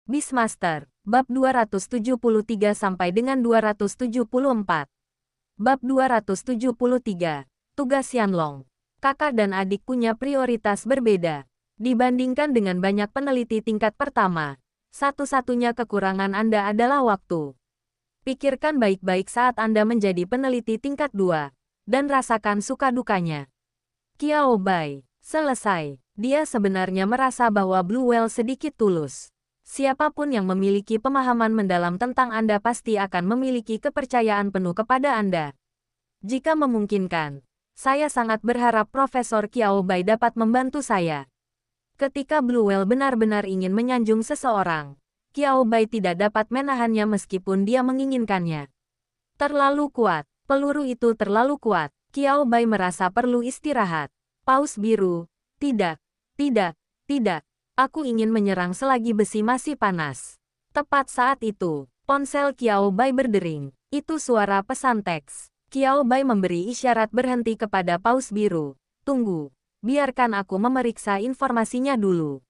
Beastmaster, Bab 273 sampai dengan 274. Bab 273. Tugas Yanlong. Kakak dan adik punya prioritas berbeda. Dibandingkan dengan banyak peneliti tingkat pertama, satu-satunya kekurangan Anda adalah waktu. Pikirkan baik-baik saat Anda menjadi peneliti tingkat 2, dan rasakan suka dukanya. Qiao Bai. Selesai. Dia sebenarnya merasa bahwa Blue Whale sedikit tulus. Siapapun yang memiliki pemahaman mendalam tentang Anda pasti akan memiliki kepercayaan penuh kepada Anda. Jika memungkinkan, saya sangat berharap Profesor Qiao Bai dapat membantu saya. Ketika Blue Whale benar-benar ingin menyanjung seseorang, Qiao Bai tidak dapat menahannya meskipun dia menginginkannya. Terlalu kuat. Peluru itu terlalu kuat. Qiao Bai merasa perlu istirahat. Paus biru. Tidak. Tidak. Tidak. Aku ingin menyerang selagi besi masih panas. Tepat saat itu, ponsel Qiao Bai berdering. Itu suara pesan teks. Qiao Bai memberi isyarat berhenti kepada Paus biru. Tunggu. Biarkan aku memeriksa informasinya dulu.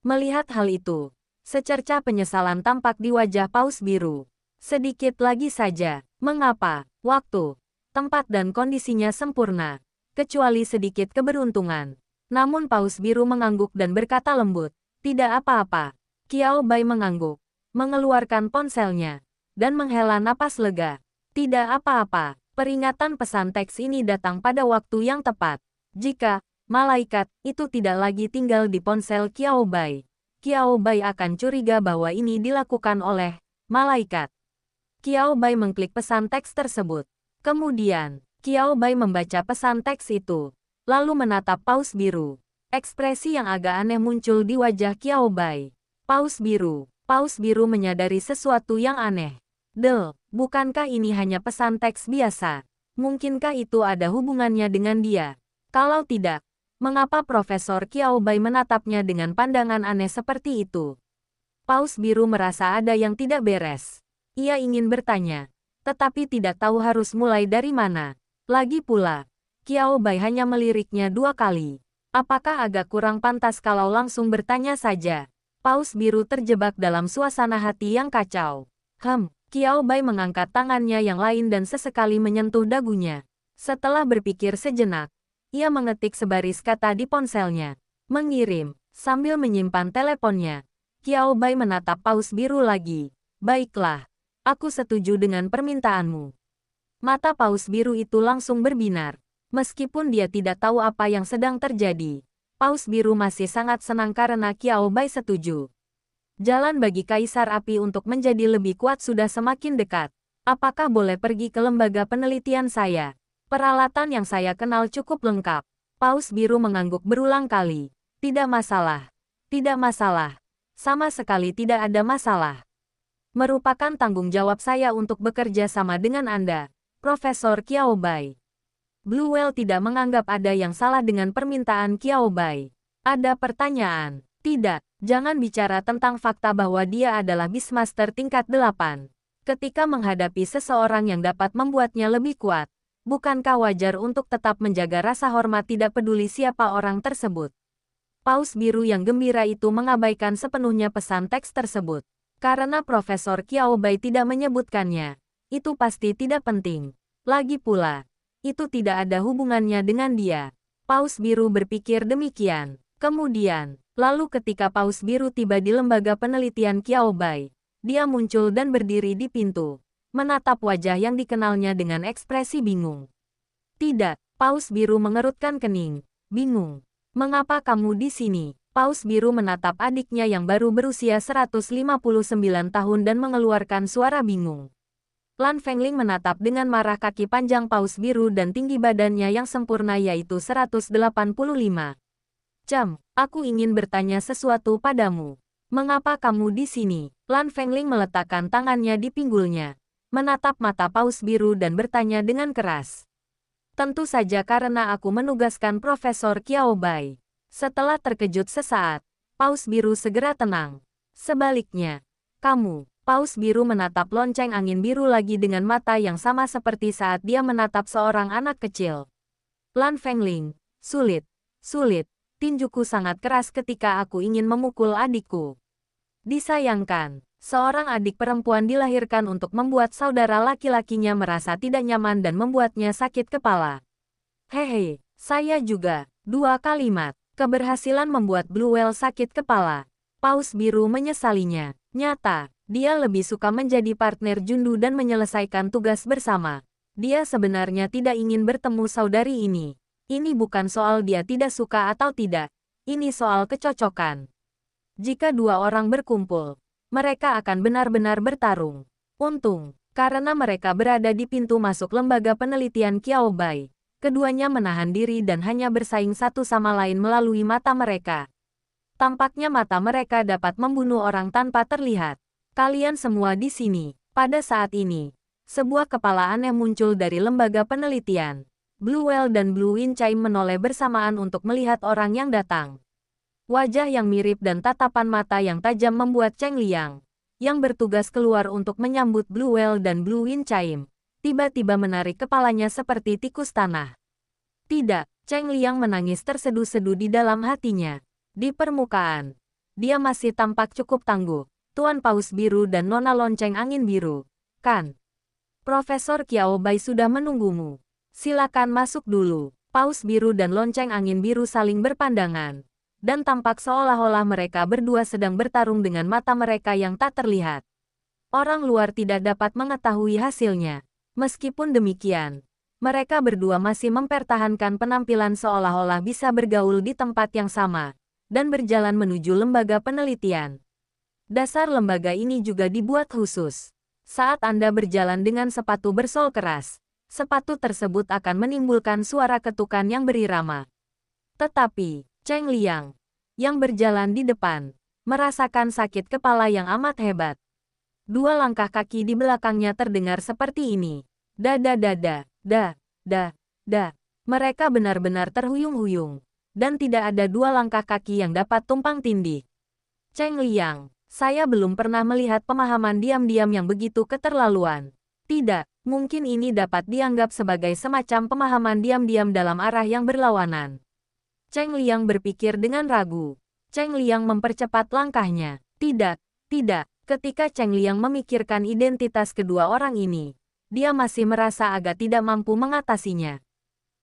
Melihat hal itu, secerca penyesalan tampak di wajah Paus biru. Sedikit lagi saja. Mengapa? Waktu, tempat dan kondisinya sempurna. Kecuali sedikit keberuntungan. Namun Paus biru mengangguk dan berkata lembut, "Tidak apa-apa." Qiao Bai mengangguk, mengeluarkan ponselnya, dan menghela napas lega. "Tidak apa-apa." Peringatan pesan teks ini datang pada waktu yang tepat. Jika malaikat itu tidak lagi tinggal di ponsel Qiao Bai, Qiao Bai akan curiga bahwa ini dilakukan oleh malaikat. Qiao Bai mengklik pesan teks tersebut. Kemudian, Qiao Bai membaca pesan teks itu, lalu menatap Paus biru. Ekspresi yang agak aneh muncul di wajah Qiao Bai. Paus biru. Paus biru menyadari sesuatu yang aneh. Bukankah ini hanya pesan teks biasa? Mungkinkah itu ada hubungannya dengan dia? Kalau tidak, mengapa Profesor Qiao Bai menatapnya dengan pandangan aneh seperti itu? Paus biru merasa ada yang tidak beres. Ia ingin bertanya, tetapi tidak tahu harus mulai dari mana. Lagi pula, Qiao Bai hanya meliriknya 2 kali. Apakah agak kurang pantas kalau langsung bertanya saja? Paus biru terjebak dalam suasana hati yang kacau. Qiao Bai mengangkat tangannya yang lain dan sesekali menyentuh dagunya. Setelah berpikir sejenak, ia mengetik sebaris kata di ponselnya. Mengirim. Sambil menyimpan teleponnya, Qiao Bai menatap Paus biru lagi. Baiklah, aku setuju dengan permintaanmu. Mata Paus biru itu langsung berbinar. Meskipun dia tidak tahu apa yang sedang terjadi, Paus biru masih sangat senang karena Qiao Bai setuju. Jalan bagi Kaisar Api untuk menjadi lebih kuat sudah semakin dekat. Apakah boleh pergi ke lembaga penelitian saya? Peralatan yang saya kenal cukup lengkap. Paus biru mengangguk berulang kali. Tidak masalah. Tidak masalah. Sama sekali tidak ada masalah. Merupakan tanggung jawab saya untuk bekerja sama dengan Anda, Profesor Qiao Bai. Blue Whale tidak menganggap ada yang salah dengan permintaan Qiao Bai. Ada pertanyaan? Tidak, jangan bicara tentang fakta bahwa dia adalah Beastmaster tingkat 8. Ketika menghadapi seseorang yang dapat membuatnya lebih kuat, bukankah wajar untuk tetap menjaga rasa hormat tidak peduli siapa orang tersebut? Paus biru yang gembira itu mengabaikan sepenuhnya pesan teks tersebut. Karena Profesor Qiao Bai tidak menyebutkannya, itu pasti tidak penting. Lagi pula, itu tidak ada hubungannya dengan dia. Paus biru berpikir demikian. Kemudian, lalu ketika Paus biru tiba di lembaga penelitian Qiao Bai, dia muncul dan berdiri di pintu, menatap wajah yang dikenalnya dengan ekspresi bingung. Tidak, Paus biru mengerutkan kening. Bingung. Mengapa kamu di sini? Paus biru menatap adiknya yang baru berusia 159 tahun dan mengeluarkan suara bingung. Lan Fengling menatap dengan marah kaki panjang Paus biru dan tinggi badannya yang sempurna yaitu 185. Aku ingin bertanya sesuatu padamu. Mengapa kamu di sini? Lan Fengling meletakkan tangannya di pinggulnya, menatap mata Paus biru dan bertanya dengan keras. Tentu saja karena aku menugaskan Profesor Qiao Bai. Setelah terkejut sesaat, Paus biru segera tenang. Sebaliknya, kamu. Paus biru menatap lonceng angin biru lagi dengan mata yang sama seperti saat dia menatap seorang anak kecil. Lan Fengling, sulit. Tinjuku sangat keras ketika aku ingin memukul adikku. Disayangkan, seorang adik perempuan dilahirkan untuk membuat saudara laki-lakinya merasa tidak nyaman dan membuatnya sakit kepala. Hehe, saya juga. 2 kalimat. Keberhasilan membuat Blue Whale sakit kepala. Paus Biru menyesalinya. Nyata, dia lebih suka menjadi partner Jundu dan menyelesaikan tugas bersama. Dia sebenarnya tidak ingin bertemu saudari ini. Ini bukan soal dia tidak suka atau tidak. Ini soal kecocokan. Jika dua orang berkumpul, mereka akan benar-benar bertarung. Untung, karena mereka berada di pintu masuk lembaga penelitian Qiao Bai, keduanya menahan diri dan hanya bersaing satu sama lain melalui mata mereka. Tampaknya mata mereka dapat membunuh orang tanpa terlihat. Kalian semua di sini. Pada saat ini, sebuah kepala aneh muncul dari lembaga penelitian. Blue Whale dan Blue Wind Chime menoleh bersamaan untuk melihat orang yang datang. Wajah yang mirip dan tatapan mata yang tajam membuat Cheng Liang, yang bertugas keluar untuk menyambut Blue Whale dan Blue Wind Chime, tiba-tiba menarik kepalanya seperti tikus tanah. Tidak, Cheng Liang menangis terseduh-seduh di dalam hatinya. Di permukaan, dia masih tampak cukup tangguh. Tuan Paus Biru dan Nona Lonceng Angin Biru, kan? Profesor Qiao Bai sudah menunggumu. Silakan masuk dulu. Paus Biru dan Lonceng Angin Biru saling berpandangan. Dan tampak seolah-olah mereka berdua sedang bertarung dengan mata mereka yang tak terlihat. Orang luar tidak dapat mengetahui hasilnya. Meskipun demikian, mereka berdua masih mempertahankan penampilan seolah-olah bisa bergaul di tempat yang sama, dan berjalan menuju lembaga penelitian. Dasar lembaga ini juga dibuat khusus. Saat Anda berjalan dengan sepatu bersol keras, sepatu tersebut akan menimbulkan suara ketukan yang berirama. Tetapi, Cheng Liang, yang berjalan di depan, merasakan sakit kepala yang amat hebat. 2 langkah kaki di belakangnya terdengar seperti ini. Da. Mereka benar-benar terhuyung-huyung. Dan tidak ada 2 langkah kaki yang dapat tumpang tindih. Cheng Liang, saya belum pernah melihat pemahaman diam-diam yang begitu keterlaluan. Tidak, mungkin ini dapat dianggap sebagai semacam pemahaman diam-diam dalam arah yang berlawanan. Cheng Liang berpikir dengan ragu. Cheng Liang mempercepat langkahnya. Tidak. Ketika Cheng Liang memikirkan identitas kedua orang ini, dia masih merasa agak tidak mampu mengatasinya.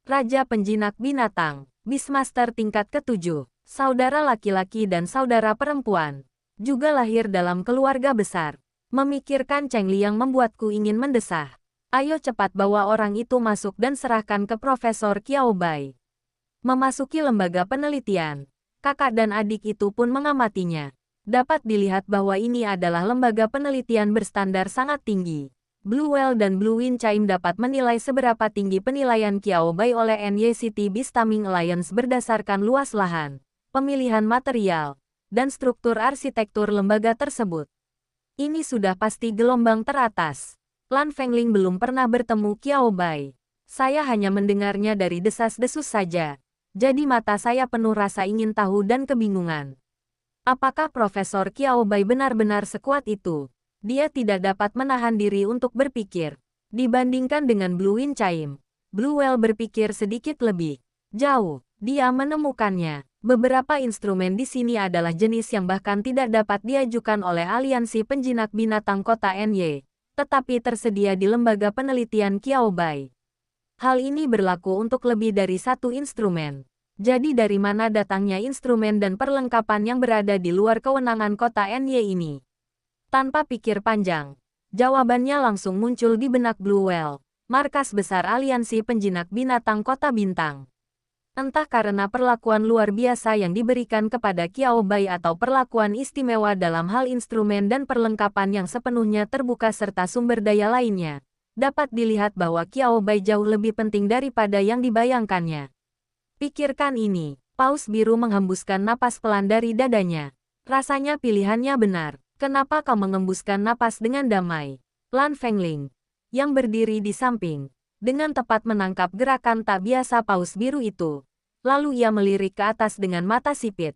Raja Penjinak Binatang, Beastmaster tingkat ke-7, saudara laki-laki dan saudara perempuan, juga lahir dalam keluarga besar. Memikirkan Cheng Liang membuatku ingin mendesah. Ayo cepat bawa orang itu masuk dan serahkan ke Profesor Qiao Bai. Memasuki lembaga penelitian, kakak dan adik itu pun mengamatinya. Dapat dilihat bahwa ini adalah lembaga penelitian berstandar sangat tinggi. Blue Whale dan Blue Wind Chime dapat menilai seberapa tinggi penilaian Qiao Bai oleh NYCT Beast Taming Alliance berdasarkan luas lahan, pemilihan material, dan struktur arsitektur lembaga tersebut. Ini sudah pasti gelombang teratas. Lan Fengling belum pernah bertemu Qiao Bai. Saya hanya mendengarnya dari desas-desus saja. Jadi mata saya penuh rasa ingin tahu dan kebingungan. Apakah Profesor Qiao Bai benar-benar sekuat itu? Dia tidak dapat menahan diri untuk berpikir. Dibandingkan dengan Blue Wind Chime, Blue Whale berpikir sedikit lebih jauh. Dia menemukannya. Beberapa instrumen di sini adalah jenis yang bahkan tidak dapat diajukan oleh Aliansi Penjinak Binatang Kota NY, tetapi tersedia di lembaga penelitian Qiao Bai. Hal ini berlaku untuk lebih dari 1 instrumen. Jadi dari mana datangnya instrumen dan perlengkapan yang berada di luar kewenangan kota NY ini? Tanpa pikir panjang, jawabannya langsung muncul di benak Blue Whale, markas besar Aliansi Penjinak Binatang Kota Bintang. Entah karena perlakuan luar biasa yang diberikan kepada Qiao Bai atau perlakuan istimewa dalam hal instrumen dan perlengkapan yang sepenuhnya terbuka serta sumber daya lainnya, dapat dilihat bahwa Qiao Bai jauh lebih penting daripada yang dibayangkannya. Pikirkan ini. Paus Biru menghembuskan napas pelan dari dadanya. Rasanya pilihannya benar. Kenapa kau mengembuskan napas dengan damai? Lan Fengling, yang berdiri di samping, dengan tepat menangkap gerakan tak biasa Paus Biru itu. Lalu ia melirik ke atas dengan mata sipit.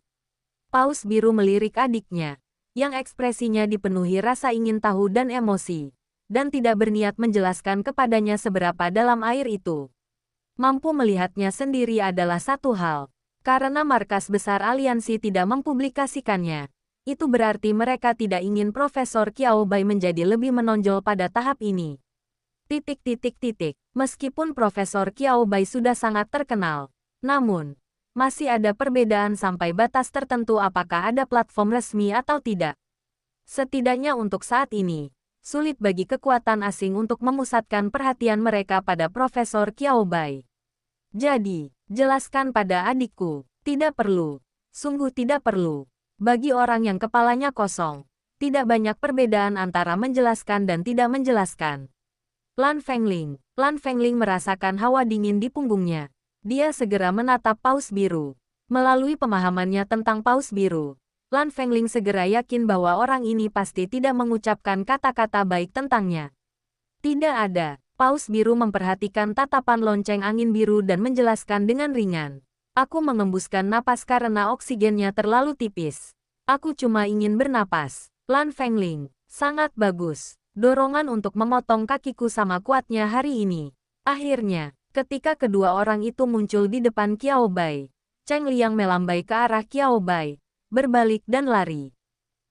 Paus Biru melirik adiknya, yang ekspresinya dipenuhi rasa ingin tahu dan emosi, dan tidak berniat menjelaskan kepadanya seberapa dalam air itu. Mampu melihatnya sendiri adalah satu hal, karena markas besar aliansi tidak mempublikasikannya. itu berarti mereka tidak ingin Profesor Qiao Bai menjadi lebih menonjol pada tahap ini. Meskipun Profesor Qiao Bai sudah sangat terkenal, namun, masih ada perbedaan sampai batas tertentu apakah ada platform resmi atau tidak. Setidaknya untuk saat ini, sulit bagi kekuatan asing untuk memusatkan perhatian mereka pada Profesor Qiao Bai. Jadi, jelaskan pada adikku, tidak perlu, sungguh tidak perlu. Bagi orang yang kepalanya kosong, tidak banyak perbedaan antara menjelaskan dan tidak menjelaskan. Lan Fengling merasakan hawa dingin di punggungnya. Dia segera menatap Paus Biru. Melalui pemahamannya tentang Paus Biru, Lan Fengling segera yakin bahwa orang ini pasti tidak mengucapkan kata-kata baik tentangnya. Tidak ada. Paus Biru memperhatikan tatapan lonceng angin biru dan menjelaskan dengan ringan. Aku mengembuskan napas karena oksigennya terlalu tipis. Aku cuma ingin bernapas. Lan Fengling, sangat bagus. Dorongan untuk memotong kakiku sama kuatnya hari ini. Akhirnya, ketika kedua orang itu muncul di depan Qiao Bai, Cheng Liang melambai ke arah Qiao Bai, berbalik dan lari.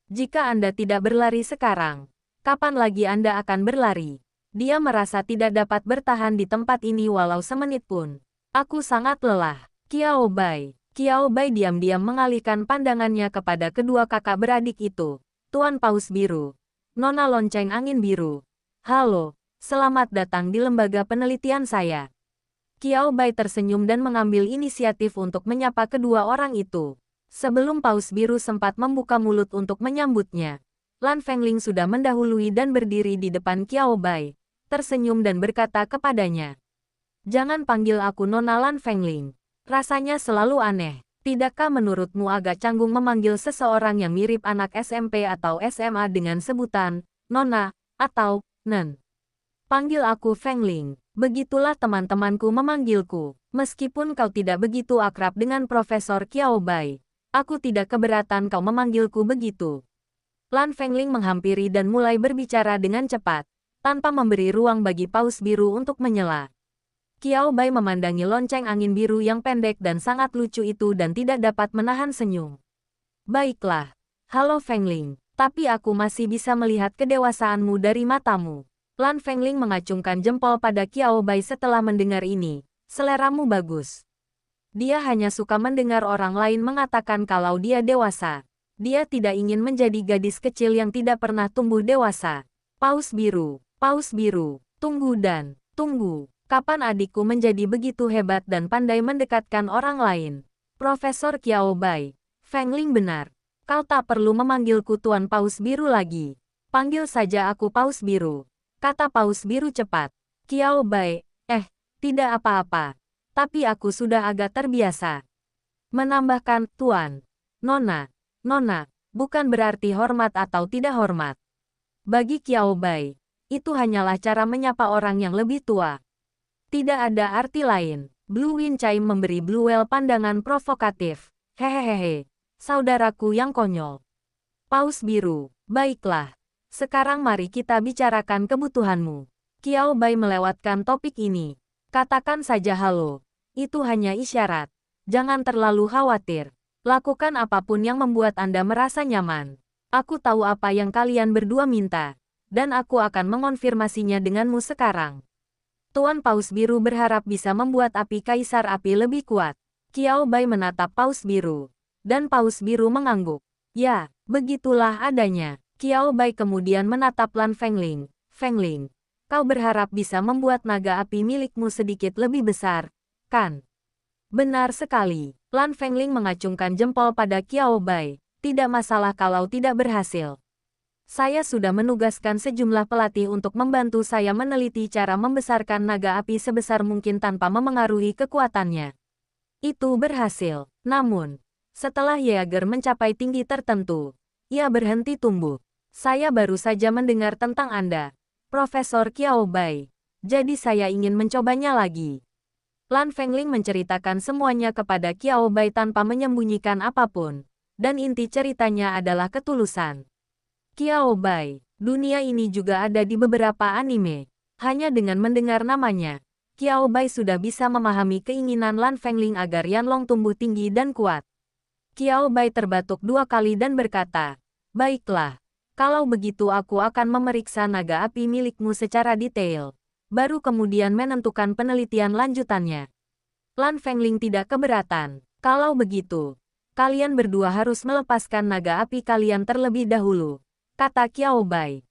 Jika Anda tidak berlari sekarang, kapan lagi Anda akan berlari? Dia merasa tidak dapat bertahan di tempat ini walau semenit pun. Aku sangat lelah. Qiao Bai diam-diam mengalihkan pandangannya kepada kedua kakak beradik itu. Tuan Paus Biru, Nona Lonceng Angin Biru. Halo, selamat datang di lembaga penelitian saya. Qiao Bai tersenyum dan mengambil inisiatif untuk menyapa kedua orang itu. Sebelum Paus Biru sempat membuka mulut untuk menyambutnya, Lan Fengling sudah mendahului dan berdiri di depan Qiao Bai, tersenyum dan berkata kepadanya, "Jangan panggil aku Nona Lan Fengling. Rasanya selalu aneh. Tidakkah menurutmu agak canggung memanggil seseorang yang mirip anak SMP atau SMA dengan sebutan Nona atau Nen? Panggil aku Fengling. Begitulah teman-temanku memanggilku. Meskipun kau tidak begitu akrab dengan Profesor Qiao Bai, aku tidak keberatan kau memanggilku begitu." Lan Fengling menghampiri dan mulai berbicara dengan cepat, tanpa memberi ruang bagi Paus Biru untuk menyela. Qiao Bai memandangi lonceng angin biru yang pendek dan sangat lucu itu dan tidak dapat menahan senyum. "Baiklah. Halo Fengling, tapi aku masih bisa melihat kedewasaanmu dari matamu." Lan Fengling mengacungkan jempol pada Qiao Bai setelah mendengar ini. "Seleramu bagus." Dia hanya suka mendengar orang lain mengatakan kalau dia dewasa. Dia tidak ingin menjadi gadis kecil yang tidak pernah tumbuh dewasa. Paus Biru, tunggu. Kapan adikku menjadi begitu hebat dan pandai mendekatkan orang lain? Profesor Qiao Bai, Fengling benar. Kau tak perlu memanggilku Tuan Paus Biru lagi. Panggil saja aku Paus Biru, kata Paus Biru cepat. Qiao Bai, tidak apa-apa. Tapi aku sudah agak terbiasa. Menambahkan, Tuan, Nona, bukan berarti hormat atau tidak hormat. Bagi Qiao Bai, itu hanyalah cara menyapa orang yang lebih tua. Tidak ada arti lain. Blue Wind Chime memberi Bluewell pandangan provokatif. Hehehe, saudaraku yang konyol. Paus Biru, baiklah. Sekarang mari kita bicarakan kebutuhanmu. Qiao Bai melewatkan topik ini. Katakan saja halo. Itu hanya isyarat. Jangan terlalu khawatir. Lakukan apapun yang membuat Anda merasa nyaman. Aku tahu apa yang kalian berdua minta. Dan aku akan mengonfirmasinya denganmu sekarang. Tuan Paus Biru berharap bisa membuat api Kaisar Api lebih kuat. Qiao Bai menatap Paus Biru. Dan Paus Biru mengangguk. Ya, begitulah adanya. Qiao Bai kemudian menatap Lan Fengling. Fengling, kau berharap bisa membuat naga api milikmu sedikit lebih besar, kan? Benar sekali. Lan Fengling mengacungkan jempol pada Qiao Bai. Tidak masalah kalau tidak berhasil. Saya sudah menugaskan sejumlah pelatih untuk membantu saya meneliti cara membesarkan naga api sebesar mungkin tanpa memengaruhi kekuatannya. Itu berhasil. Namun, setelah Yeager mencapai tinggi tertentu, ia berhenti tumbuh. Saya baru saja mendengar tentang Anda, Profesor Qiao Bai. Jadi saya ingin mencobanya lagi. Lan Fengling menceritakan semuanya kepada Qiao Bai tanpa menyembunyikan apapun. Dan inti ceritanya adalah ketulusan. Qiao Bai, dunia ini juga ada di beberapa anime. Hanya dengan mendengar namanya, Qiao Bai sudah bisa memahami keinginan Lan Fengling agar Yanlong tumbuh tinggi dan kuat. Qiao Bai terbatuk 2 kali dan berkata, Baiklah. Kalau begitu aku akan memeriksa naga api milikmu secara detail. Baru kemudian menentukan penelitian lanjutannya. Lan Fengling tidak keberatan. Kalau begitu, kalian berdua harus melepaskan naga api kalian terlebih dahulu, kata Qiao Bai.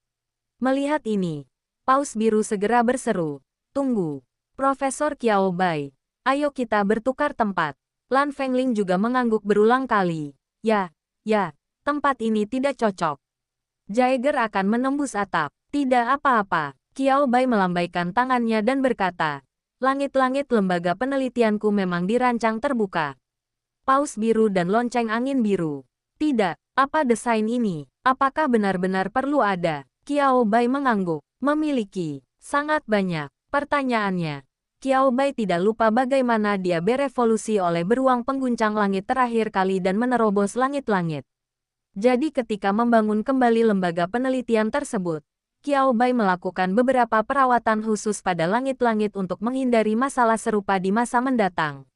Melihat ini, Paus Biru segera berseru, tunggu, Profesor Qiao Bai, ayo kita bertukar tempat. Lan Fengling juga mengangguk berulang kali. Ya, tempat ini tidak cocok. Jaeger akan menembus atap. Tidak apa-apa. Qiao Bai melambaikan tangannya dan berkata, langit-langit lembaga penelitianku memang dirancang terbuka. Paus biru dan lonceng angin biru. Tidak, apa desain ini? Apakah benar-benar perlu ada? Qiao Bai mengangguk. Memiliki. Sangat banyak. Pertanyaannya. Qiao Bai tidak lupa bagaimana dia berevolusi oleh beruang pengguncang langit terakhir kali dan menerobos langit-langit. Jadi ketika membangun kembali lembaga penelitian tersebut, Qiao Bai melakukan beberapa perawatan khusus pada langit-langit untuk menghindari masalah serupa di masa mendatang.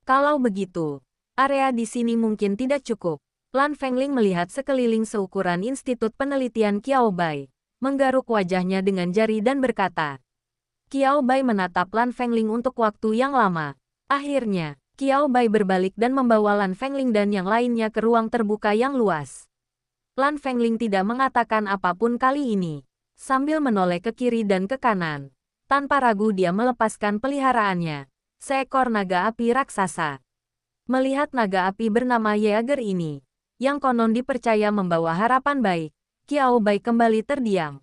Kalau begitu, area di sini mungkin tidak cukup. Lan Fengling melihat sekeliling seukuran Institut Penelitian Qiao Bai, menggaruk wajahnya dengan jari dan berkata. Qiao Bai menatap Lan Fengling untuk waktu yang lama. Akhirnya, Qiao Bai berbalik dan membawa Lan Fengling dan yang lainnya ke ruang terbuka yang luas. Lan Fengling tidak mengatakan apapun kali ini. Sambil menoleh ke kiri dan ke kanan. Tanpa ragu dia melepaskan peliharaannya. Seekor naga api raksasa. Melihat naga api bernama Jaeger ini, yang konon dipercaya membawa harapan baik, Qiao Bai kembali terdiam.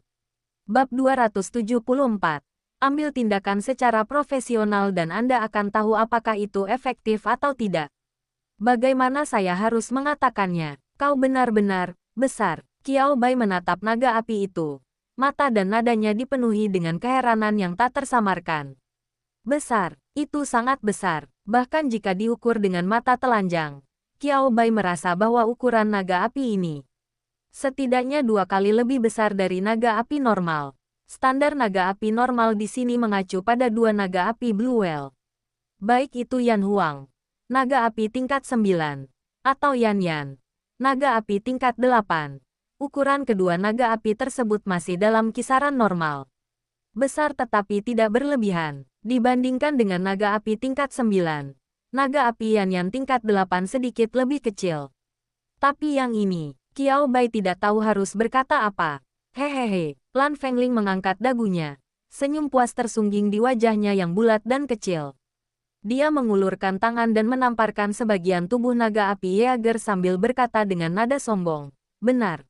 Bab 274. Ambil tindakan secara profesional dan Anda akan tahu apakah itu efektif atau tidak. Bagaimana saya harus mengatakannya? Kau benar-benar besar. Qiao Bai menatap naga api itu. Mata dan nadanya dipenuhi dengan keheranan yang tak tersamarkan. Besar, itu sangat besar. Bahkan jika diukur dengan mata telanjang, Qiao Bai merasa bahwa ukuran naga api ini setidaknya 2 kali lebih besar dari naga api normal. Standar naga api normal di sini mengacu pada 2 naga api Blue Whale. Baik itu Yan Huang, naga api tingkat 9, atau Yan Yan, naga api tingkat 8. Ukuran kedua naga api tersebut masih dalam kisaran normal. Besar tetapi tidak berlebihan. Dibandingkan dengan naga api tingkat 9, naga api Yan Yan tingkat 8 sedikit lebih kecil. Tapi yang ini, Qiao Bai tidak tahu harus berkata apa. Hehehe, Lan Fengling mengangkat dagunya. Senyum puas tersungging di wajahnya yang bulat dan kecil. Dia mengulurkan tangan dan menamparkan sebagian tubuh naga api Jaeger sambil berkata dengan nada sombong. Benar.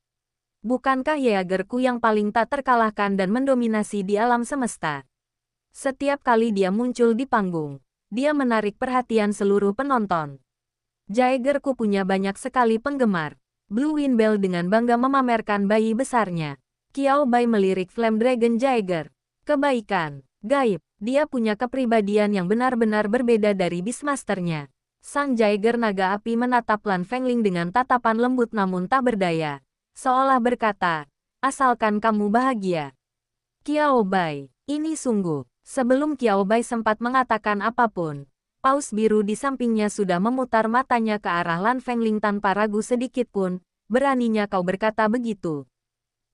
Bukankah Jaegerku yang paling tak terkalahkan dan mendominasi di alam semesta? Setiap kali dia muncul di panggung, dia menarik perhatian seluruh penonton. Jaegerku punya banyak sekali penggemar. Blue Wind Bell dengan bangga memamerkan bayi besarnya. Qiao Bai melirik Flame Dragon Jaeger. Kebaikan, gaib, dia punya kepribadian yang benar-benar berbeda dari Beastmaster-nya. Sang Jaeger naga api menatap Lan Fengling dengan tatapan lembut namun tak berdaya. Seolah berkata, asalkan kamu bahagia. Qiao Bai, ini sungguh. Sebelum Qiao Bai sempat mengatakan apapun, Paus biru di sampingnya sudah memutar matanya ke arah Lan Fengling tanpa ragu sedikit pun. Beraninya kau berkata begitu.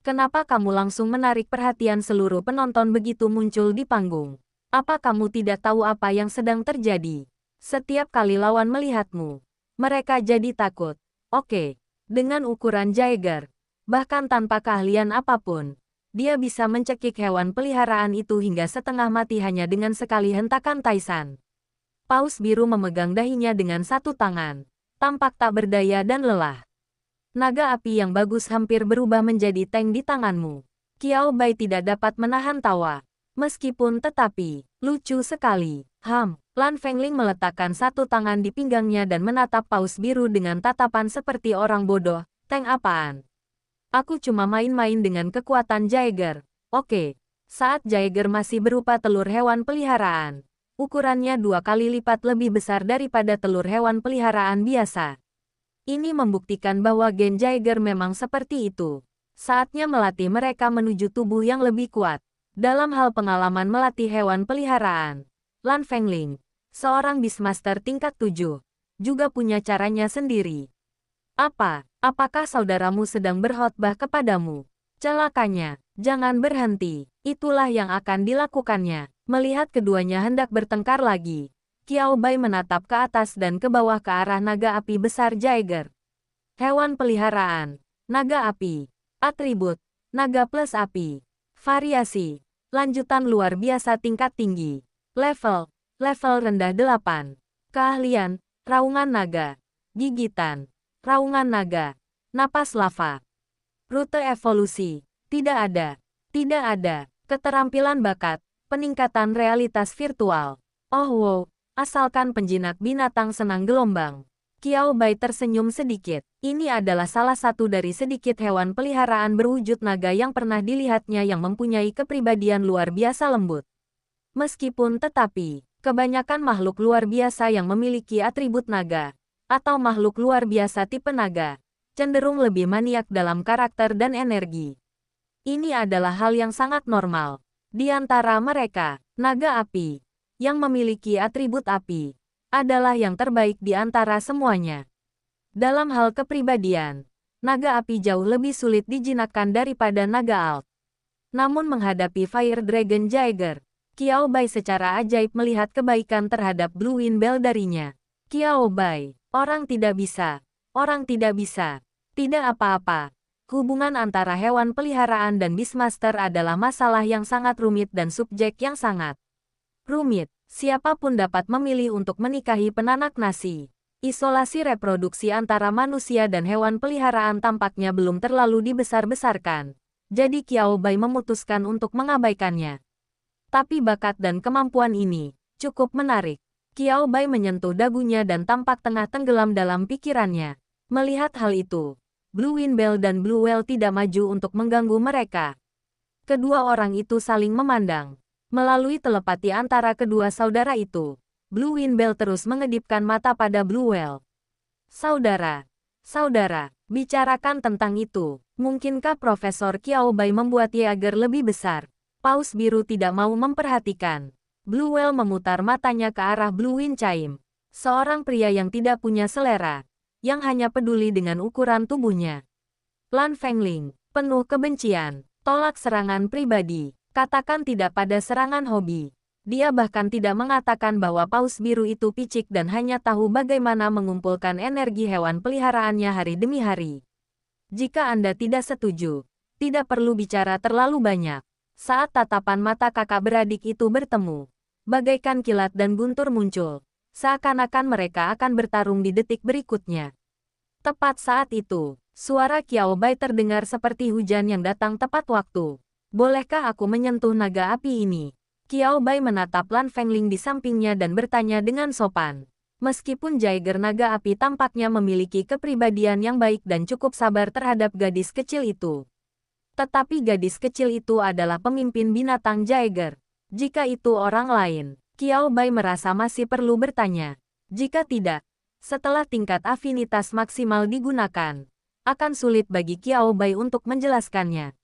Kenapa kamu langsung menarik perhatian seluruh penonton begitu muncul di panggung? Apa kamu tidak tahu apa yang sedang terjadi? Setiap kali lawan melihatmu, mereka jadi takut. Oke, dengan ukuran Jaeger, bahkan tanpa keahlian apapun, dia bisa mencekik hewan peliharaan itu hingga setengah mati hanya dengan sekali hentakan taisan. Paus biru memegang dahinya dengan satu tangan, tampak tak berdaya dan lelah. Naga api yang bagus hampir berubah menjadi tank di tanganmu. Qiao Bai tidak dapat menahan tawa. Meskipun tetapi, lucu sekali. Lan Fengling meletakkan satu tangan di pinggangnya dan menatap Paus biru dengan tatapan seperti orang bodoh. Tank apaan? Aku cuma main-main dengan kekuatan Jaeger. Oke, saat Jaeger masih berupa telur hewan peliharaan, ukurannya 2 kali lipat lebih besar daripada telur hewan peliharaan biasa. Ini membuktikan bahwa gen Jaeger memang seperti itu. Saatnya melatih mereka menuju tubuh yang lebih kuat. Dalam hal pengalaman melatih hewan peliharaan, Lan Fengling, seorang Beastmaster tingkat 7, juga punya caranya sendiri. Apa? Apakah saudaramu sedang berkhotbah kepadamu? Celakanya, jangan berhenti. Itulah yang akan dilakukannya. Melihat keduanya hendak bertengkar lagi, Qiao Bai menatap ke atas dan ke bawah ke arah naga api besar Jaeger. Hewan peliharaan, naga api, atribut, naga plus api, variasi, lanjutan luar biasa tingkat tinggi, level rendah 8, keahlian, raungan naga, gigitan, raungan naga, napas lava, rute evolusi, tidak ada, keterampilan bakat, peningkatan realitas virtual. Oh wow, asalkan penjinak binatang senang gelombang. Qiao Bai tersenyum sedikit. Ini adalah salah satu dari sedikit hewan peliharaan berwujud naga yang pernah dilihatnya yang mempunyai kepribadian luar biasa lembut. Meskipun tetapi, kebanyakan makhluk luar biasa yang memiliki atribut naga, atau makhluk luar biasa tipe naga, cenderung lebih maniak dalam karakter dan energi. Ini adalah hal yang sangat normal. Di antara mereka, naga api, yang memiliki atribut api, adalah yang terbaik di antara semuanya. Dalam hal kepribadian, naga api jauh lebih sulit dijinakkan daripada naga alt. Namun menghadapi Fire Dragon Jaeger, Qiao Bai secara ajaib melihat kebaikan terhadap Blue Wind Bell darinya. Qiao Bai, orang tidak bisa, tidak apa-apa. Hubungan antara hewan peliharaan dan Beastmaster adalah masalah yang sangat rumit dan subjek yang sangat rumit. Siapapun dapat memilih untuk menikahi penanak nasi. Isolasi reproduksi antara manusia dan hewan peliharaan tampaknya belum terlalu dibesar-besarkan. Jadi Qiao Bai memutuskan untuk mengabaikannya. Tapi bakat dan kemampuan ini cukup menarik. Qiao Bai menyentuh dagunya dan tampak tengah tenggelam dalam pikirannya. Melihat hal itu, Blue Wind Bell dan Blue Whale tidak maju untuk mengganggu mereka. Kedua orang itu saling memandang. Melalui telepati antara kedua saudara itu, Blue Wind Bell terus mengedipkan mata pada Blue Whale. Saudara, bicarakan tentang itu. Mungkinkah Profesor Qiao Bai membuat Jaeger lebih besar? Paus biru tidak mau memperhatikan. Blue Whale memutar matanya ke arah Blue Wind Chime. Seorang pria yang tidak punya selera, yang hanya peduli dengan ukuran tubuhnya. Lan Fengling, penuh kebencian, tolak serangan pribadi, katakan tidak pada serangan hobi. Dia bahkan tidak mengatakan bahwa paus biru itu picik dan hanya tahu bagaimana mengumpulkan energi hewan peliharaannya hari demi hari. Jika Anda tidak setuju, tidak perlu bicara terlalu banyak. Saat tatapan mata kakak beradik itu bertemu, bagaikan kilat dan guntur muncul. Seakan-akan mereka akan bertarung di detik berikutnya. Tepat saat itu, suara Qiao Bai terdengar seperti hujan yang datang tepat waktu. Bolehkah aku menyentuh naga api ini? Qiao Bai menatap Lan Fengling di sampingnya dan bertanya dengan sopan. Meskipun Jaeger naga api tampaknya memiliki kepribadian yang baik dan cukup sabar terhadap gadis kecil itu. Tetapi gadis kecil itu adalah pemimpin binatang Jaeger. Jika itu orang lain, Qiao Bai merasa masih perlu bertanya. Jika tidak, setelah tingkat afinitas maksimal digunakan, akan sulit bagi Qiao Bai untuk menjelaskannya.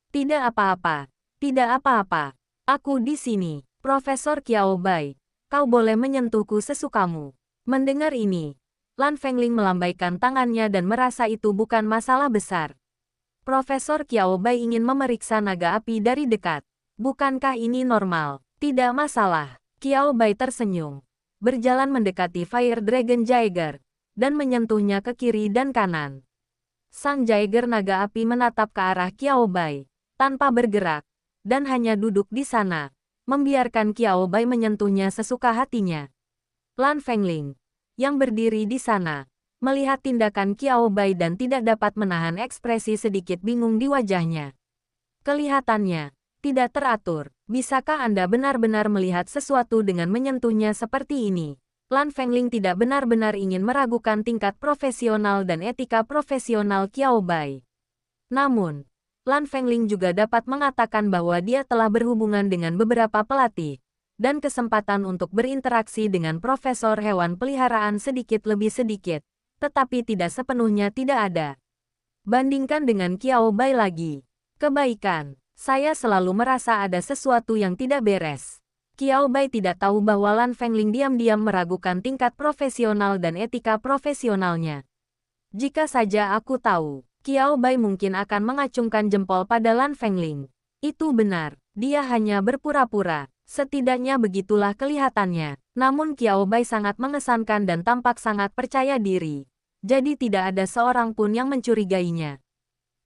Tidak apa-apa. Aku di sini, Profesor Qiao Bai. Kau boleh menyentuhku sesukamu. Mendengar ini, Lan Fengling melambaikan tangannya dan merasa itu bukan masalah besar. Profesor Qiao Bai ingin memeriksa naga api dari dekat. Bukankah ini normal? Tidak masalah. Qiao Bai tersenyum, berjalan mendekati Fire Dragon Jaeger, dan menyentuhnya ke kiri dan kanan. Sang Jaeger naga api menatap ke arah Qiao Bai, tanpa bergerak, dan hanya duduk di sana, membiarkan Qiao Bai menyentuhnya sesuka hatinya. Lan Fengling, yang berdiri di sana, melihat tindakan Qiao Bai dan tidak dapat menahan ekspresi sedikit bingung di wajahnya. Kelihatannya tidak teratur. Bisakah Anda benar-benar melihat sesuatu dengan menyentuhnya seperti ini? Lan Fengling tidak benar-benar ingin meragukan tingkat profesional dan etika profesional Qiao Bai. Namun, Lan Fengling juga dapat mengatakan bahwa dia telah berhubungan dengan beberapa pelatih, dan kesempatan untuk berinteraksi dengan profesor hewan peliharaan sedikit lebih sedikit, tetapi tidak sepenuhnya tidak ada. Bandingkan dengan Qiao Bai lagi. Kebaikan. Saya selalu merasa ada sesuatu yang tidak beres. Qiao Bai tidak tahu bahwa Lan Fengling diam-diam meragukan tingkat profesional dan etika profesionalnya. Jika saja aku tahu, Qiao Bai mungkin akan mengacungkan jempol pada Lan Fengling. Itu benar, dia hanya berpura-pura. Setidaknya begitulah kelihatannya. Namun Qiao Bai sangat mengesankan dan tampak sangat percaya diri. Jadi tidak ada seorang pun yang mencurigainya.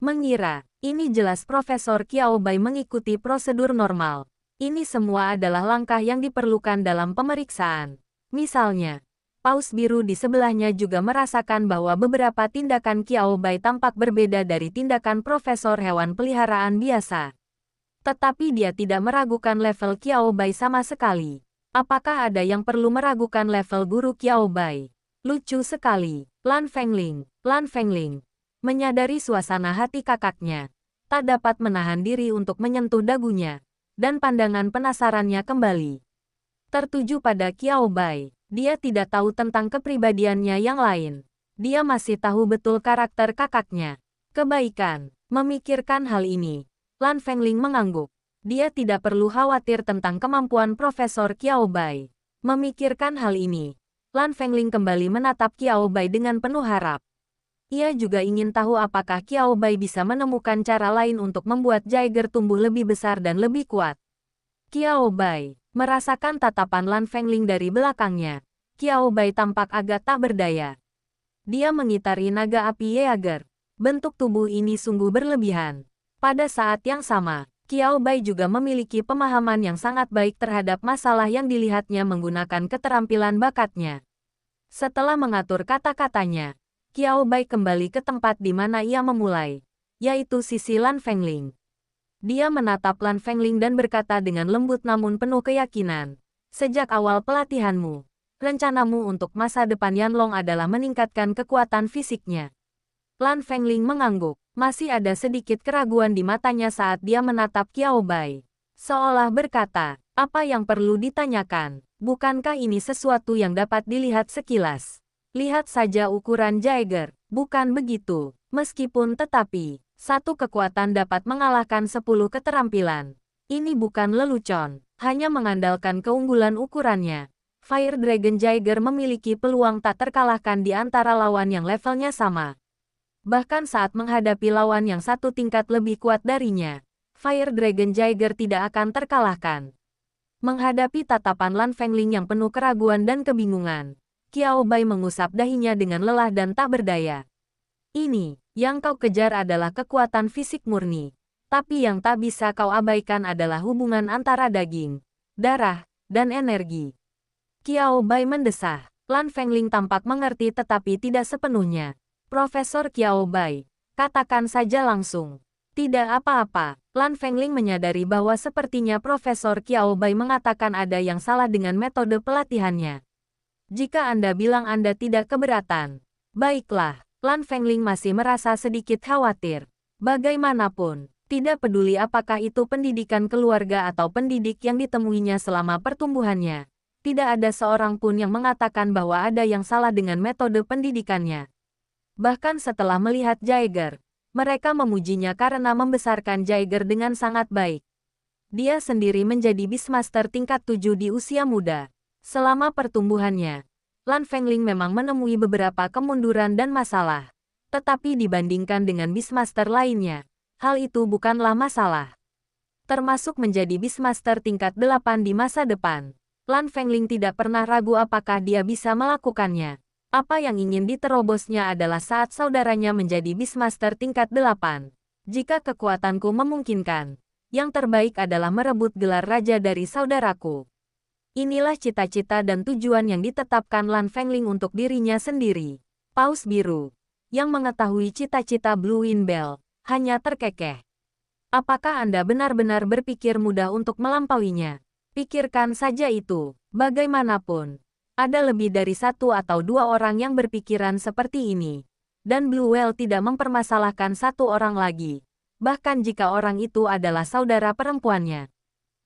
Mengira, ini jelas Profesor Qiao Bai mengikuti prosedur normal. Ini semua adalah langkah yang diperlukan dalam pemeriksaan. Misalnya, Paus biru di sebelahnya juga merasakan bahwa beberapa tindakan Qiao Bai tampak berbeda dari tindakan profesor hewan peliharaan biasa. Tetapi dia tidak meragukan level Qiao Bai sama sekali. Apakah ada yang perlu meragukan level guru Qiao Bai? Lucu sekali. Lan Fengling. Menyadari suasana hati kakaknya, tak dapat menahan diri untuk menyentuh dagunya, dan pandangan penasarannya kembali tertuju pada Qiao Bai. Dia tidak tahu tentang kepribadiannya yang lain. Dia masih tahu betul karakter kakaknya. Kebaikan. Memikirkan hal ini, Lan Fengling mengangguk. Dia tidak perlu khawatir tentang kemampuan Profesor Qiao Bai. Memikirkan hal ini, Lan Fengling kembali menatap Qiao Bai dengan penuh harap. Ia juga ingin tahu apakah Qiao Bai bisa menemukan cara lain untuk membuat Jaeger tumbuh lebih besar dan lebih kuat. Qiao Bai merasakan tatapan Lan Fengling dari belakangnya. Qiao Bai tampak agak tak berdaya. Dia mengitari naga api Jaeger. Bentuk tubuh ini sungguh berlebihan. Pada saat yang sama, Qiao Bai juga memiliki pemahaman yang sangat baik terhadap masalah yang dilihatnya menggunakan keterampilan bakatnya. Setelah mengatur kata-katanya, Qiao Bai kembali ke tempat di mana ia memulai, yaitu sisi Lan Fengling. Dia menatap Lan Fengling dan berkata dengan lembut namun penuh keyakinan. Sejak awal pelatihanmu, rencanamu untuk masa depan Yanlong adalah meningkatkan kekuatan fisiknya. Lan Fengling mengangguk. Masih ada sedikit keraguan di matanya saat dia menatap Qiao Bai. Seolah berkata, apa yang perlu ditanyakan? Bukankah ini sesuatu yang dapat dilihat sekilas? Lihat saja ukuran Jaeger. Bukan begitu. Meskipun tetapi, satu kekuatan dapat mengalahkan 10 keterampilan. Ini bukan lelucon, hanya mengandalkan keunggulan ukurannya. Fire Dragon Jaeger memiliki peluang tak terkalahkan di antara lawan yang levelnya sama. Bahkan saat menghadapi lawan yang satu tingkat lebih kuat darinya, Fire Dragon Jaeger tidak akan terkalahkan. Menghadapi tatapan Lan Fengling yang penuh keraguan dan kebingungan, Qiao Bai mengusap dahinya dengan lelah dan tak berdaya. Ini, yang kau kejar adalah kekuatan fisik murni. Tapi yang tak bisa kau abaikan adalah hubungan antara daging, darah, dan energi. Qiao Bai mendesah. Lan Fengling tampak mengerti tetapi tidak sepenuhnya. Profesor Qiao Bai, katakan saja langsung. Tidak apa-apa. Lan Fengling menyadari bahwa sepertinya Profesor Qiao Bai mengatakan ada yang salah dengan metode pelatihannya. Jika Anda bilang Anda tidak keberatan, baiklah. Lan Fengling masih merasa sedikit khawatir. Bagaimanapun, tidak peduli apakah itu pendidikan keluarga atau pendidik yang ditemuinya selama pertumbuhannya. Tidak ada seorang pun yang mengatakan bahwa ada yang salah dengan metode pendidikannya. Bahkan setelah melihat Jaeger, mereka memujinya karena membesarkan Jaeger dengan sangat baik. Dia sendiri menjadi Beastmaster tingkat 7 di usia muda. Selama pertumbuhannya, Lan Fengling memang menemui beberapa kemunduran dan masalah. Tetapi dibandingkan dengan Beastmaster lainnya, hal itu bukanlah masalah. Termasuk menjadi Beastmaster tingkat 8 di masa depan. Lan Fengling tidak pernah ragu apakah dia bisa melakukannya. Apa yang ingin diterobosnya adalah saat saudaranya menjadi Beastmaster tingkat 8. Jika kekuatanku memungkinkan, yang terbaik adalah merebut gelar raja dari saudaraku. Inilah cita-cita dan tujuan yang ditetapkan Lan Fengling untuk dirinya sendiri. Paus biru, yang mengetahui cita-cita Blue Wind Bell, hanya terkekeh. Apakah Anda benar-benar berpikir mudah untuk melampauinya? Pikirkan saja itu. Bagaimanapun, ada lebih dari satu atau dua orang yang berpikiran seperti ini. Dan Blue Whale tidak mempermasalahkan satu orang lagi. Bahkan jika orang itu adalah saudara perempuannya.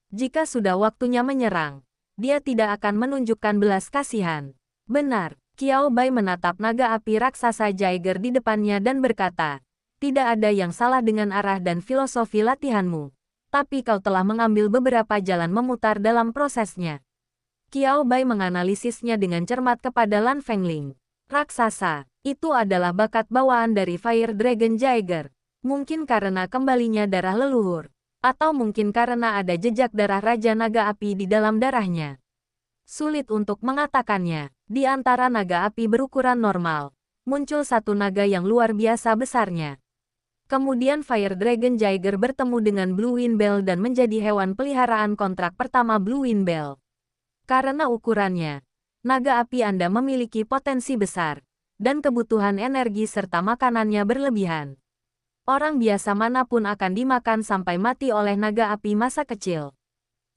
Jika sudah waktunya menyerang, dia tidak akan menunjukkan belas kasihan. Benar, Qiao Bai menatap naga api raksasa Jaeger di depannya dan berkata, tidak ada yang salah dengan arah dan filosofi latihanmu. Tapi kau telah mengambil beberapa jalan memutar dalam prosesnya. Qiao Bai menganalisisnya dengan cermat kepada Lan Fengling. Raksasa, Itu adalah bakat bawaan dari Fire Dragon Jaeger. Mungkin karena kembalinya darah leluhur. Atau mungkin karena ada jejak darah Raja Naga Api di dalam darahnya. Sulit untuk mengatakannya. Di antara naga api berukuran normal, muncul satu naga yang luar biasa besarnya. Kemudian Fire Dragon Jaeger bertemu dengan Blue Wind Bell dan menjadi hewan peliharaan kontrak pertama Blue Wind Bell. Karena ukurannya, naga api Anda memiliki potensi besar, dan kebutuhan energi serta makanannya berlebihan. Orang biasa manapun akan dimakan sampai mati oleh naga api masa kecil.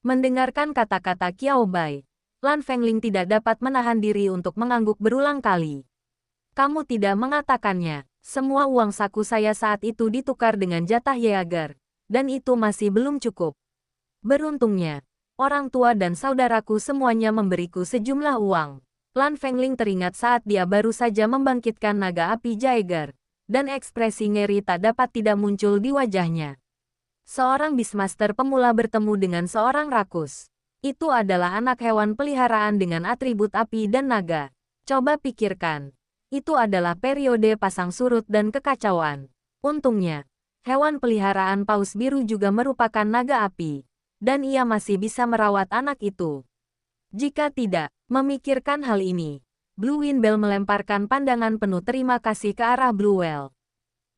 Mendengarkan kata-kata Qiao Bai, Lan Fengling tidak dapat menahan diri untuk mengangguk berulang kali. Kamu tidak mengatakannya. Semua uang saku saya saat itu ditukar dengan jatah Yeager, dan itu masih belum cukup. Beruntungnya, orang tua dan saudaraku semuanya memberiku sejumlah uang. Lan Fengling teringat saat dia baru saja membangkitkan naga api Jaeger, dan ekspresi ngeri tak dapat tidak muncul di wajahnya. Seorang Beastmaster pemula bertemu dengan seorang rakus. Itu adalah anak hewan peliharaan dengan atribut api dan naga. Coba pikirkan. Itu adalah periode pasang surut dan kekacauan. Untungnya, hewan peliharaan Paus Biru juga merupakan naga api, dan ia masih bisa merawat anak itu. Jika tidak, memikirkan hal ini, Blue Wind Bell melemparkan pandangan penuh terima kasih ke arah Blue Whale.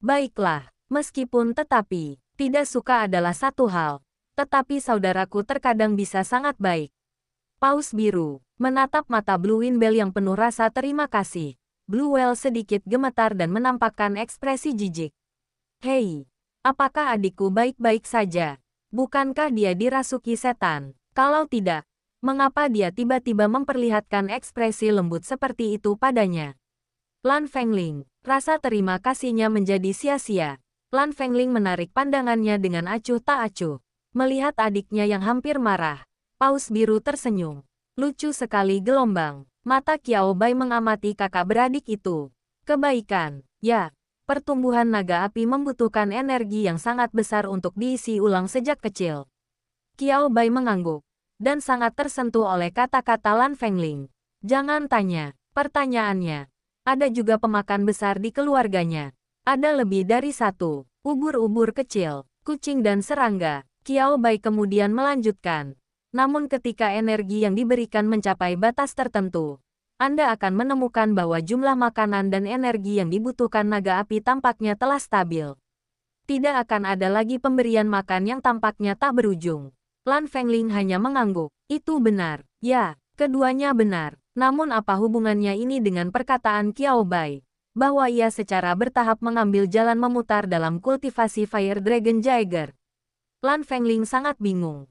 Baiklah, meskipun tetapi, tidak suka adalah satu hal, tetapi saudaraku terkadang bisa sangat baik. Paus Biru menatap mata Blue Wind Bell yang penuh rasa terima kasih. Blue Whale sedikit gemetar dan menampakkan ekspresi jijik. Hei, apakah adikku baik-baik saja? Bukankah dia dirasuki setan? Kalau tidak, mengapa dia tiba-tiba memperlihatkan ekspresi lembut seperti itu padanya? Lan Fengling, rasa terima kasihnya menjadi sia-sia. Lan Fengling menarik pandangannya dengan acuh tak acuh. Melihat adiknya yang hampir marah, Paus Biru tersenyum. Lucu sekali gelombang. Mata Qiao Bai mengamati kakak beradik itu. Kebaikan, ya. Pertumbuhan naga api membutuhkan energi yang sangat besar untuk diisi ulang sejak kecil. Qiao Bai mengangguk, dan sangat tersentuh oleh kata-kata Lan Fengling. Jangan tanya, pertanyaannya. Ada juga pemakan besar di keluarganya. Ada lebih dari satu, ubur-ubur kecil, kucing dan serangga. Qiao Bai kemudian melanjutkan. Namun ketika energi yang diberikan mencapai batas tertentu, Anda akan menemukan bahwa jumlah makanan dan energi yang dibutuhkan naga api tampaknya telah stabil. Tidak akan ada lagi pemberian makan yang tampaknya tak berujung. Lan Fengling hanya mengangguk. Itu benar. Ya, keduanya benar. Namun apa hubungannya ini dengan perkataan Qiao Bai? Bahwa ia secara bertahap mengambil jalan memutar dalam kultivasi Fire Dragon Jaeger. Lan Fengling sangat bingung.